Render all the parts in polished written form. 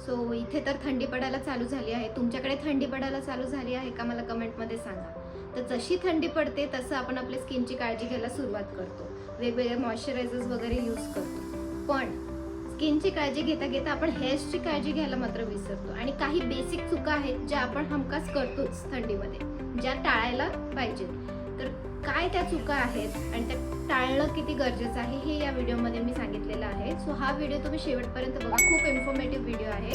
So इथे तर थंडी पडायला चालू झाली आहे. तुमच्याकडे थंडी पडायला चालू झाली आहे का मला कमेंटमध्ये सांगा. तर जशी थंडी पडते तसं आपण आपल्या स्किनची काळजी घ्यायला सुरुवात करतो, वेगवेगळे मॉइश्चरायझर्स वगैरे यूज करतो. पण स्किनची काळजी घेता घेता आपण हेअर्सची काळजी घ्यायला मात्र विसरतो. आणि काही बेसिक चुका आहेत ज्या आपण हमखास करतोच थंडीमध्ये, ज्या टाळायला पाहिजेत. तर काय त्या चुका आहेत आणि त्या टाळणं किती गरजेचं आहे हे या व्हिडिओमध्ये मी सांगितलेलं आहे. सो हा व्हिडिओ तुम्ही शेवटपर्यंत बघा, खूप इन्फॉर्मेटिव्ह व्हिडिओ आहे.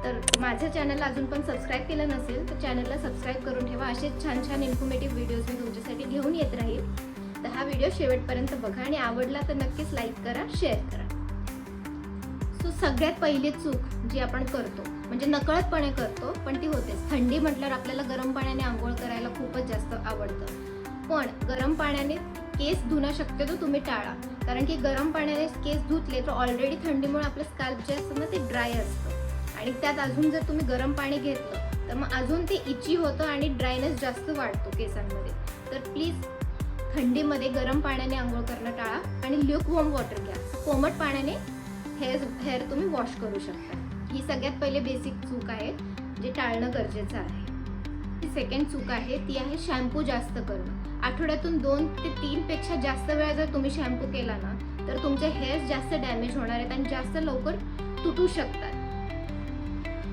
तर माझ्या चॅनलला अजून पण सबस्क्राईब केलं नसेल तर चॅनलला सबस्क्राईब करून ठेवा. असेच छान छान इन्फॉर्मेटिव्ह व्हिडिओज मी तुमच्यासाठी घेऊन येत राहील. तर हा व्हिडिओ शेवटपर्यंत बघा आणि आवडला तर नक्कीच लाईक करा, शेअर करा. सो सगळ्यात पहिली चूक जी आपण करतो, म्हणजे नकळतपणे करतो पण ती होतेच. थंडी म्हटल्यावर आपल्याला गरम पाण्याने आंघोळ करायला खूपच जास्त आवडतं. पण गरम पाण्याने केस धुणं शक्यतो तुम्ही टाळा, कारण की गरम पाण्याने केस धुतले तर ऑलरेडी थंडीमुळे आपलं स्कॅल्प जे असतं ना ते ड्राय असतं आणि त्यात अजून जर तुम्ही गरम पाणी घेतलं तर मग अजून ते इची होतं आणि ड्रायनेस जास्त वाढतो केसांमध्ये. तर प्लीज थंडीमध्ये गरम पाण्याने आंघोळ करणं टाळा आणि ल्यूकवॉर्म वॉटर घ्या. कोमट पाण्याने हेअर तुम्ही वॉश करू शकता. ही सगळ्यात पहिले बेसिक चूक आहे जे टाळणं गरजेचं आहे. ती सेकंड चूक आहे ती आहे शॅम्पू जास्त करणं. आठवड्यातून 2 ते 3 पेक्षा जास्त वेळा जर तुम्ही शॅम्पू केला ना तर तुमचे हेअर्स जास्त डॅमेज होणार आहेत आणि जास्त लवकर तुटू शकतात.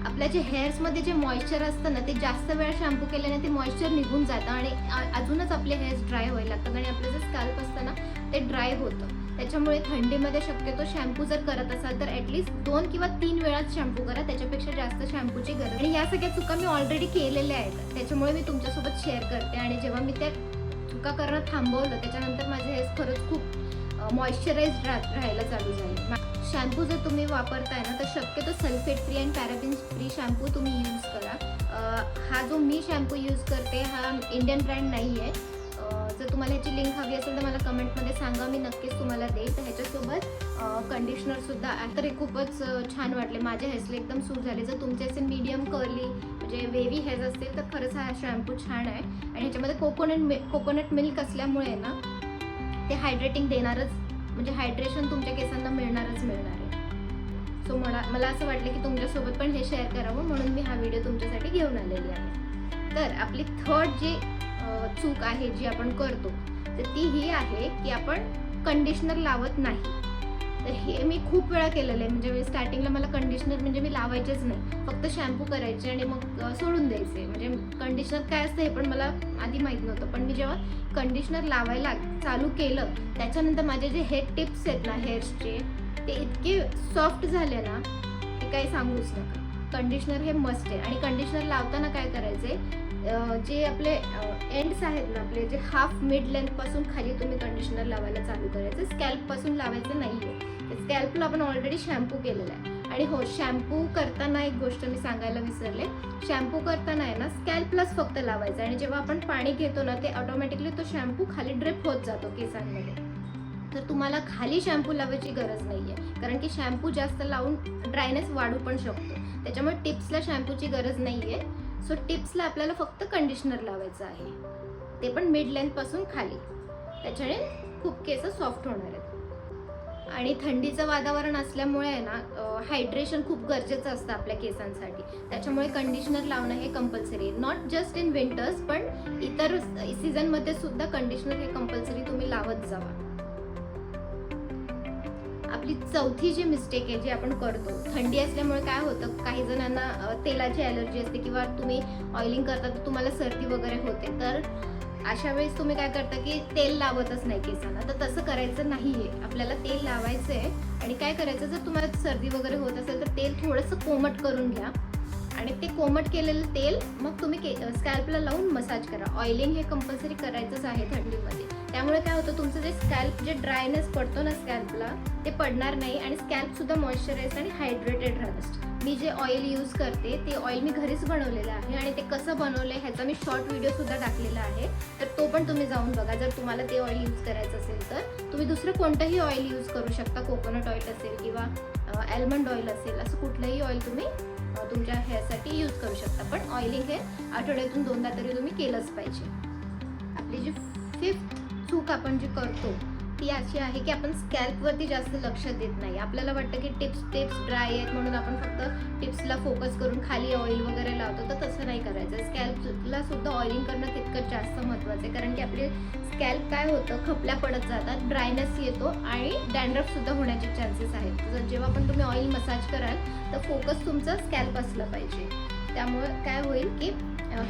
आपल्या जे हेअर्समध्ये जे मॉइश्चर असतं ना ते जास्त वेळा शॅम्पू केल्याने ते मॉइश्चर निघून जातं आणि अजूनच आपले हेअर्स ड्राय व्हायला लागतात आणि आपलं जे स्कॅल्प असतं ना ते ड्राय होतं. त्याच्यामुळे थंडीमध्ये शक्यतो शॅम्पू जर करत असाल तर ॲटलिस्ट 2 किंवा 3 वेळाच शॅम्पू करा, त्याच्यापेक्षा जास्त शॅम्पूची गरज. आणि या सगळ्या चुका मी ऑलरेडी केलेल्या आहेत, त्याच्यामुळे मी तुमच्यासोबत शेअर करते. आणि जेव्हा मी त्या चुका करणं थांबवलं त्याच्यानंतर माझे हेअर्स खरंच खूप मॉइश्चराइज्ड राहायला चालू झाले. शॅम्पू जर तुम्ही वापरताय ना तर शक्यतो सल्फेट फ्री आणि पॅराबिन फ्री शॅम्पू तुम्ही यूज करा. हा जो मी शॅम्पू यूज करते हा इंडियन ब्रँड नाही आहे. जर तुम्हाला ह्याची लिंक हवी असेल तर मला कमेंटमध्ये सांगा, मी नक्कीच तुम्हाला देईल. तर ह्याच्यासोबत कंडिशनरसुद्धा तर हे खूपच छान वाटले, माझ्या हेअर्सला एकदम सूट झाले. जर तुमचे असे मीडियम कर्ली म्हणजे वेवी हेअर्स असतील तर खरंच हा शॅम्पू छान आहे. आणि ह्याच्यामध्ये कोकोनट मिल्क असल्यामुळे ना ते हायड्रेटिंग देणारच, म्हणजे हायड्रेशन तुमच्या केसांना मिळणारच मिळणार आहे. सो मला असं वाटलं की तुमच्यासोबत पण हे शेअर करावं, म्हणून मी हा व्हिडिओ तुमच्यासाठी घेऊन आलेली आहे. तर आपली थर्ड जी चूक आहे जी आपण करतो तर ती ही आहे की आपण कंडिशनर लावत नाही. तर हे मी खूप वेळा केलेलं आहे. म्हणजे स्टार्टिंगला मला कंडिशनर म्हणजे मी लावायचेच नाही, फक्त शॅम्पू करायचे आणि मग सोडून द्यायचे. म्हणजे कंडिशनर काय असतं हे पण मला आधी माहीत नव्हतं. पण मी जेव्हा कंडिशनर लावायला चालू केलं त्याच्यानंतर माझे जे हेड टिप्स आहेत ना हेअर्सचे ते इतके सॉफ्ट झाले ना ते काही सांगूच नका. कंडिशनर हे मस्ट आहे. आणि कंडिशनर लावताना काय करायचे, जे आपले एंड्स आहेत ना आपले जे हाफ मिड लेंथपासून खाली तुम्ही कंडिशनर लावायला चालू करायचं, स्कॅल्पपासून लावायचं नाही आहे. स्कॅल्पला आपण ऑलरेडी शॅम्पू केलेला आहे. आणि हो, शॅम्पू करताना एक गोष्ट मी सांगायला विसरले, शॅम्पू करताना आहे ना स्कॅल्पलाच फक्त लावायचं आणि जेव्हा आपण पाणी घेतो ना ते ऑटोमॅटिकली तो शॅम्पू खाली ड्रिप होत जातो केसांमध्ये. तर तुम्हाला खाली शॅम्पू लावायची गरज नाही आहे, कारण की शॅम्पू जास्त लावून ड्रायनेस वाढू पण शकतो. त्याच्यामुळे टिप्सला शॅम्पूची गरज नाही आहे. सो टिप्सला आपल्याला फक्त कंडिशनर लावायचं आहे, ते पण मिड लेंथपासून खाली. त्याच्याने खूप केस सॉफ्ट होणार आहेत. आणि थंडीचं वातावरण असल्यामुळे आहे ना हायड्रेशन खूप गरजेचं असतं आपल्या केसांसाठी. त्याच्यामुळे कंडिशनर लावणं हे कंपल्सरी आहे. नॉट जस्ट इन विंटर्स पण इतर सीझनमध्ये सुद्धा कंडिशनर हे कंपल्सरी तुम्ही लावत जावा. आपली चौथी जी मिस्टेक आहे जी आपण करतो, थंडी असल्यामुळे काय होतं, काही जणांना तेलाची ॲलर्जी असते किंवा तुम्ही ऑइलिंग करता तर तुम्हाला सर्दी वगैरे होते. तर अशा वेळेस तुम्ही काय करता की तेल लावतच नाही केसांना. तर तसं करायचं नाही आहे, आपल्याला तेल लावायचं आहे. आणि काय करायचं, जर तुम्हाला सर्दी वगैरे होत असेल तर तेल थोडंसं कोमट करून घ्या आणि ते कोमट केलेलं तेल मग तुम्ही स्कॅल्पला लावून मसाज करा. ऑइलिंग हे कंपल्सरी करायचंच आहे थंडीमध्ये. त्यामुळे काय होतं, तुमचं जे स्कॅल्प जे ड्रायनेस पडतो ना स्कॅल्पला ते पडणार नाही आणि स्कॅल्पसुद्धा मॉइश्चराइज आणि हायड्रेटेड राहतं. मी जे ऑइल यूज करते ते ऑइल मी घरीच बनवलेलं आहे आणि ते कसं बनवलं आहे ह्याचा मी शॉर्ट व्हिडिओसुद्धा टाकलेला आहे, तर तो पण तुम्ही जाऊन बघा. जर तुम्हाला ते ऑइल यूज करायचं असेल तर तुम्ही दुसरं कोणतंही ऑइल यूज करू शकता. कोकोनट ऑइल असेल किंवा ॲल्मंड ऑइल असेल, असं कुठलंही ऑइल तुम्ही तुमच्या हेअरसाठी यूज करू शकता. पण ऑइलिंग हे आठवड्यातून 2दा तरी तुम्ही केलंच पाहिजे. आपली जी 5th चूक आपण जी करतो ती अशी आहे की आपण स्कॅल्पवरती जास्त लक्ष देत नाही. आपल्याला वाटतं की टिप्स ड्राय आहेत म्हणून आपण फक्त टिप्सला फोकस करून खाली ऑइल वगैरे लावतो, तर तसं नाही करायचं. स्कॅल्पला सुद्धा ऑइलिंग करणं तितकंच जास्त महत्त्वाचं आहे, कारण की आपले स्कॅल्प काय होतं, खपल्या पडत जातात, ड्रायनेस येतो आणि डॅन्ड्रफ सुद्धा होण्याचे चान्सेस आहेत. जर जेव्हा पण तुम्ही ऑइल मसाज कराल तर फोकस तुमचा स्कॅल्प असलं पाहिजे. त्यामुळे काय होईल की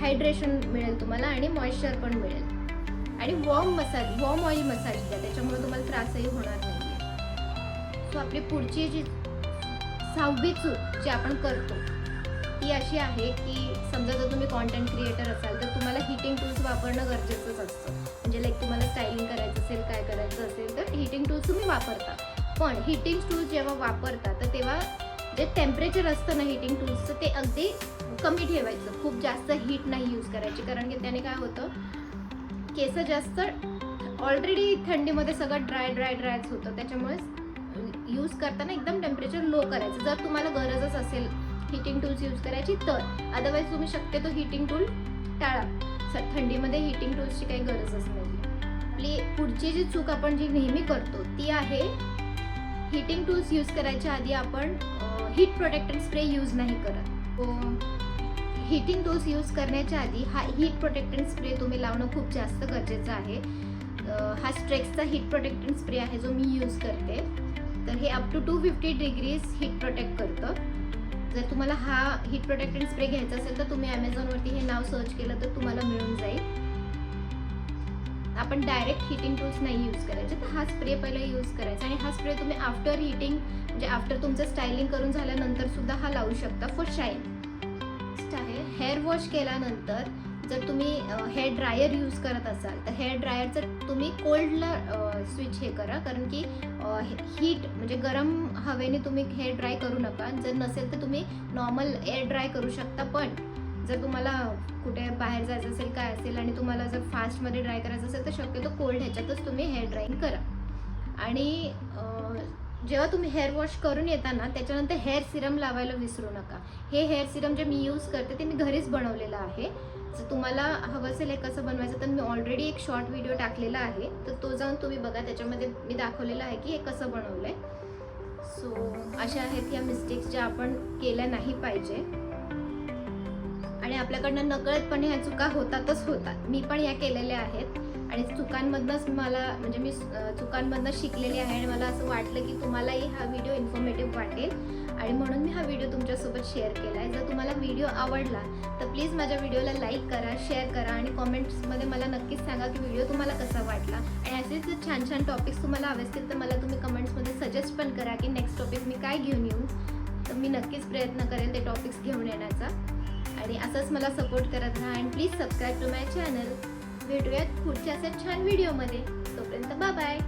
हायड्रेशन मिळेल तुम्हाला आणि मॉइश्चर पण मिळेल. आणि वॉर्म ऑइल मसाज द्या, त्याच्यामुळे तुम्हाला त्रासही होणार नाही. सो आपली पुढची जी 6वी चूक जी आपण करतो ती अशी आहे की समजा जर तुम्ही कॉन्टेंट क्रिएटर असाल तर तुम्हाला हीटिंग टूल्स वापरणं गरजेचंच असतं. म्हणजे लाईक तुम्हाला स्टायलिंग करायचं असेल, काय करायचं असेल तर हीटिंग टूल्स तुम्ही वापरता. पण हीटिंग टूल्स जेव्हा वापरता तर तेव्हा जे टेम्परेचर असतं ना हीटिंग टूल्सचं ते अगदी कमी ठेवायचं. खूप जास्त हीट नाही यूज करायची, कारण की त्याने काय होतं, केस जास्त ऑलरेडी थंडीमध्ये सगळं ड्रायच होतं. त्याच्यामुळे यूज करताना एकदम टेम्परेचर लो करायचं, जर तुम्हाला गरजच असेल हीटिंग टूल्स यूज करायची तर. अदरवाईज तुम्ही शक्यतो हीटिंग टूल टाळा. थंडीमध्ये हीटिंग टूल्सची काही गरजच नाही. आपली पुढची जी चूक आपण जी नेहमी करतो ती आहे हीटिंग टूल्स यूज करायच्या आधी आपण हीट प्रोटेक्टंट स्प्रे यूज नाही करत. हीटिंग टूल्स यूज करण्याच्या आधी हा हीट प्रोटेक्टंट स्प्रे तुम्ही लावणं खूप जास्त गरजेचं आहे. हा स्ट्रेक्सचा हीट प्रोटेक्टंट स्प्रे आहे जो मी यूज करते. तर हे up to 250 degrees heat protect करतं. जर तुम्हाला हा हीट प्रोटेक्टंट स्प्रे घ्यायचा असेल तर तुम्ही ॲमेझॉनवरती हे नाव सर्च केलं तर तुम्हाला मिळून जाईल. आपण डायरेक्ट हीटिंग टूल्स नाही यूज करायचे, तर हा स्प्रे पहिला यूज करायचा. आणि हा स्प्रे तुम्ही आफ्टर हीटिंग म्हणजे आफ्टर तुमचं स्टायलिंग करून झाल्यानंतर सुद्धा हा लावू शकता फॉर शाईन. आहे हेअर वॉश केल्यानंतर जर तुम्ही हेअर ड्रायर यूज करत असाल तर हेअर ड्रायरचं तुम्ही कोल्डला स्विच हे करा, कारण की हीट म्हणजे गरम हवेने तुम्ही हेअर ड्राय करू नका. जर नसेल तर तुम्ही नॉर्मल एअर ड्राय करू शकता. पण जर तुम्हाला कुठे बाहेर जायचं असेल काय असेल आणि तुम्हाला जर फास्टमध्ये ड्राय करायचं असेल तर शक्यतो कोल्ड ह्याच्यातच तुम्ही हेअर ड्राईंग करा. आणि जेव्हा तुम्ही हेअर वॉश करून येता ना त्याच्यानंतर हेअर सिरम लावायला विसरू नका. हे हेअर सिरम जे मी यूज करते ते मी घरीच बनवलेलं आहे. जर तुम्हाला हवं असेल हे कसं बनवायचं तर मी ऑलरेडी एक शॉर्ट व्हिडिओ टाकलेला आहे, तर तो जाऊन तुम्ही बघा. त्याच्यामध्ये मी दाखवलेलं आहे की हे कसं बनवलं आहे. सो अशा आहेत या मिस्टेक्स ज्या आपण केल्या नाही पाहिजे. आणि आपल्याकडनं नकळतपणे ह्या चुका होतातच होतात. मी पण या केलेल्या आहेत आणि चुकांमधनंच मला म्हणजे मी चुकांमधनं शिकलेली आहे. आणि मला असं वाटलं की तुम्हालाही हा व्हिडिओ इन्फॉर्मेटिव्ह वाटेल आणि म्हणून मी हा व्हिडिओ तुमच्यासोबत शेअर केला आहे. जर तुम्हाला व्हिडिओ आवडला तर प्लीज माझ्या व्हिडिओला लाईक करा, शेअर करा आणि कॉमेंट्समध्ये मला नक्कीच सांगा की व्हिडिओ तुम्हाला कसा वाटला. आणि असेच जर छान छान टॉपिक्स तुम्हाला हवे असतील तर मला तुम्ही कमेंट्समध्ये सजेस्ट पण करा की नेक्स्ट टॉपिक मी काय घेऊन येऊ. तर मी नक्कीच प्रयत्न करेन ते टॉपिक्स घेऊन येण्याचा. आणि असंच मला सपोर्ट करत राहा आणि please subscribe to my channel. भेटूयात पुढच्या अशा छान व्हिडिओमध्ये. तोपर्यंत बाय बाय.